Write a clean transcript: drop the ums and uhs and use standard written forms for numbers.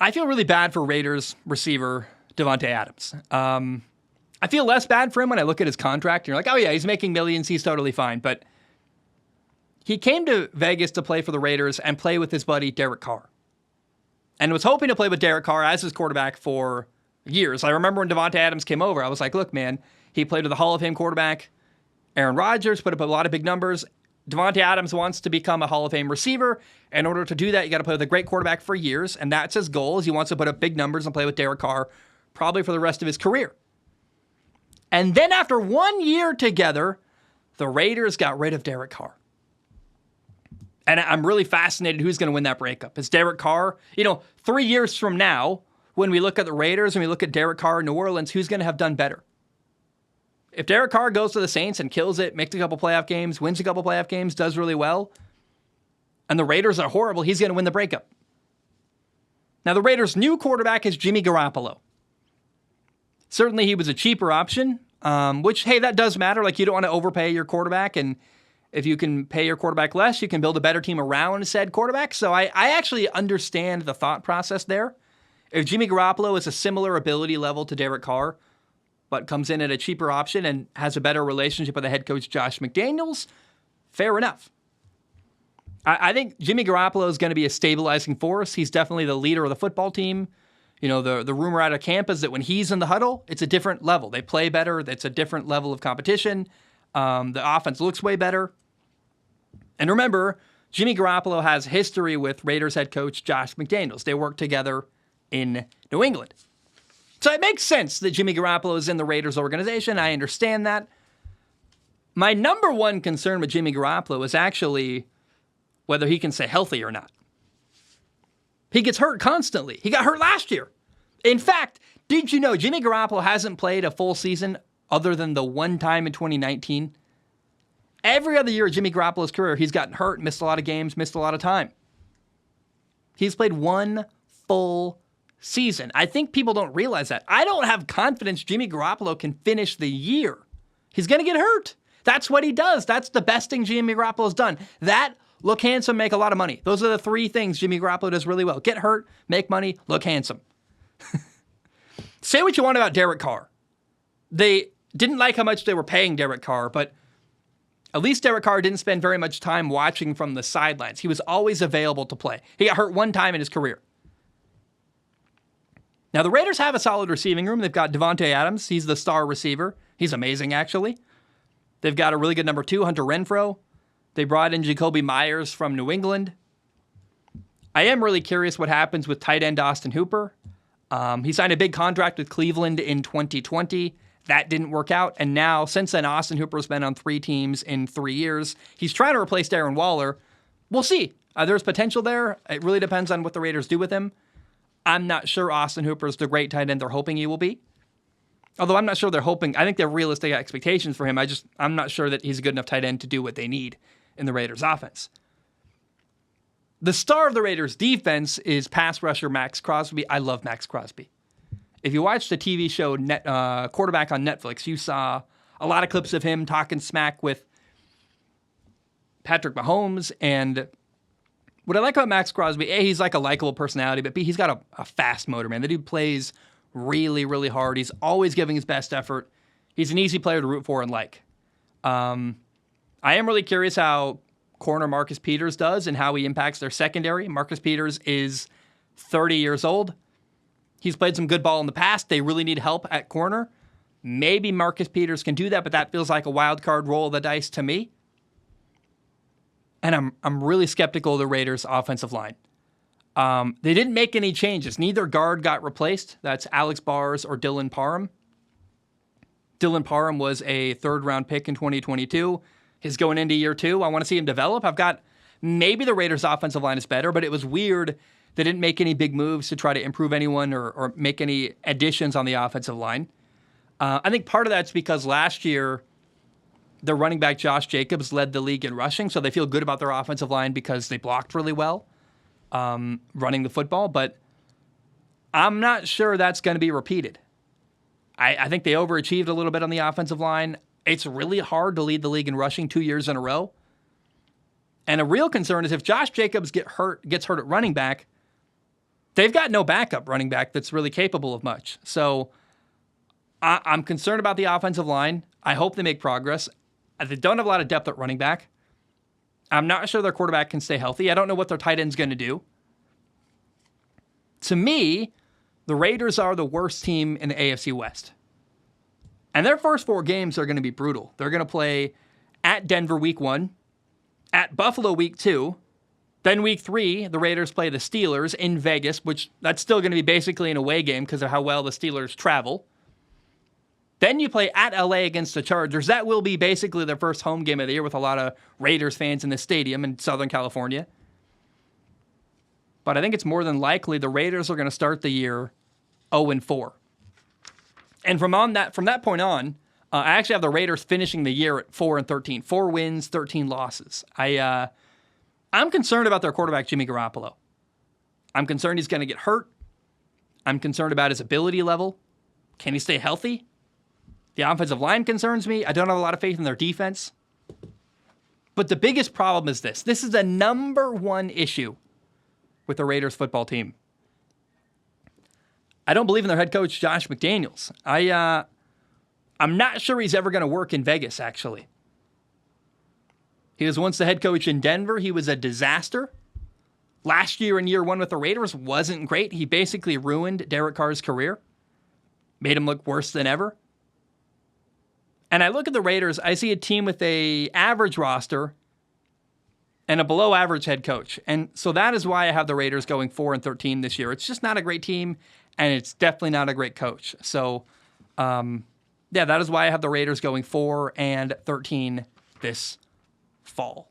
I feel really bad for Raiders receiver Davante Adams. I feel less bad for him when I look at his contract. You're like, oh yeah, he's making millions. He's totally fine. But he came to Vegas to play for the Raiders and play with his buddy Derek Carr. And was hoping to play with Derek Carr as his quarterback for years. I remember when Davante Adams came over, I was like, look, man, he played with a Hall of Fame quarterback. Aaron Rodgers put up a lot of big numbers. Davante Adams wants to become a Hall of Fame receiver. In order to do that, you got to play with a great quarterback for years. And that's his goal, is he wants to put up big numbers and play with Derek Carr probably for the rest of his career. And then after 1 year together, the Raiders got rid of Derek Carr. And I'm really fascinated who's going to win that breakup. Is Derek Carr, 3 years from now, when we look at the Raiders and we look at Derek Carr in New Orleans, who's going to have done better? If Derek Carr goes to the Saints and kills it, makes a couple playoff games, wins a couple playoff games, does really well, and the Raiders are horrible, he's going to win the breakup. Now, the Raiders' new quarterback is Jimmy Garoppolo. Certainly, he was a cheaper option, which, hey, that does matter. Like, you don't want to overpay your quarterback, and if you can pay your quarterback less, you can build a better team around said quarterback. So I actually understand the thought process there. If Jimmy Garoppolo is a similar ability level to Derek Carr, but comes in at a cheaper option and has a better relationship with the head coach Josh McDaniels, fair enough. I think Jimmy Garoppolo is going to be a stabilizing force. He's definitely the leader of the football team. The rumor out of camp is that when he's in the huddle, it's a different level. They play better. It's a different level of competition. The offense looks way better. And remember, Jimmy Garoppolo has history with Raiders head coach Josh McDaniels. They worked together in New England. So it makes sense that Jimmy Garoppolo is in the Raiders organization. I understand that. My number one concern with Jimmy Garoppolo is actually whether he can stay healthy or not. He gets hurt constantly. He got hurt last year. In fact, did you know Jimmy Garoppolo hasn't played a full season other than the one time in 2019? Every other year of Jimmy Garoppolo's career, he's gotten hurt, missed a lot of games, missed a lot of time. He's played one full season. I think people don't realize that. I don't have confidence Jimmy Garoppolo can finish the year. He's going to get hurt. That's what he does. That's the best thing Jimmy Garoppolo's done. That, look handsome, make a lot of money. Those are the three things Jimmy Garoppolo does really well. Get hurt, make money, look handsome. Say what you want about Derek Carr. They didn't like how much they were paying Derek Carr, but at least Derek Carr didn't spend very much time watching from the sidelines. He was always available to play. He got hurt one time in his career. Now, the Raiders have a solid receiving room. They've got Davante Adams. He's the star receiver. He's amazing, actually. They've got a really good number 2, Hunter Renfrow. They brought in Jacoby Myers from New England. I am really curious what happens with tight end Austin Hooper. He signed a big contract with Cleveland in 2020. That didn't work out. And now, since then, Austin Hooper's been on 3 teams in 3 years. He's trying to replace Darren Waller. We'll see. There's potential there. It really depends on what the Raiders do with him. I'm not sure Austin Hooper's the great tight end they're hoping he will be. Although I'm not sure they're hoping. I think they have realistic expectations for him. I'm not sure that he's a good enough tight end to do what they need in the Raiders offense. The star of the Raiders defense is pass rusher Max Crosby. I love Max Crosby. If you watched the TV show Quarterback on Netflix, you saw a lot of clips of him talking smack with Patrick Mahomes. And what I like about Max Crosby, A, he's like a likable personality, but B, he's got a fast motor, man. The dude plays really, really hard. He's always giving his best effort. He's an easy player to root for and like. I am really curious how corner Marcus Peters does and how he impacts their secondary. Marcus Peters is 30 years old. He's played some good ball in the past. They really need help at corner. Maybe Marcus Peters can do that, but that feels like a wild card roll of the dice to me. And I'm really skeptical of the Raiders' offensive line. They didn't make any changes. Neither guard got replaced. That's Alex Bars or Dylan Parham. Dylan Parham was a third-round pick in 2022. He's going into year 2. I want to see him develop. Maybe the Raiders' offensive line is better, but it was weird they didn't make any big moves to try to improve anyone or make any additions on the offensive line. I think part of that's because last year, their running back Josh Jacobs led the league in rushing, so they feel good about their offensive line because they blocked really well running the football, but I'm not sure that's going to be repeated. I think they overachieved a little bit on the offensive line. It's really hard to lead the league in rushing 2 years in a row. And a real concern is if Josh Jacobs gets hurt at running back, they've got no backup running back that's really capable of much. So I'm concerned about the offensive line. I hope they make progress. They don't have a lot of depth at running back. I'm not sure their quarterback can stay healthy. I don't know what their tight end's going to do. To me, the Raiders are the worst team in the AFC West. And their first 4 games are going to be brutal. They're going to play at Denver week 1, at Buffalo week 2, then week 3, the Raiders play the Steelers in Vegas, which that's still going to be basically an away game because of how well the Steelers travel. Then you play at LA against the Chargers. That will be basically their first home game of the year with a lot of Raiders fans in the stadium in Southern California. But I think it's more than likely the Raiders are going to start the year 0-4. And from that point on, I actually have the Raiders finishing the year at 4-13. 4 wins, 13 losses. I'm concerned about their quarterback, Jimmy Garoppolo. I'm concerned he's going to get hurt. I'm concerned about his ability level. Can he stay healthy? The offensive line concerns me. I don't have a lot of faith in their defense. But the biggest problem is this. This is the number one issue with the Raiders football team. I don't believe in their head coach, Josh McDaniels. I'm not sure he's ever going to work in Vegas, actually. He was once the head coach in Denver. He was a disaster. Last year in year 1 with the Raiders wasn't great. He basically ruined Derek Carr's career. Made him look worse than ever. And I look at the Raiders, I see a team with a average roster and a below average head coach. And so that is why I have the Raiders going 4-13 this year. It's just not a great team, and it's definitely not a great coach. So, that is why I have the Raiders going 4-13 this fall.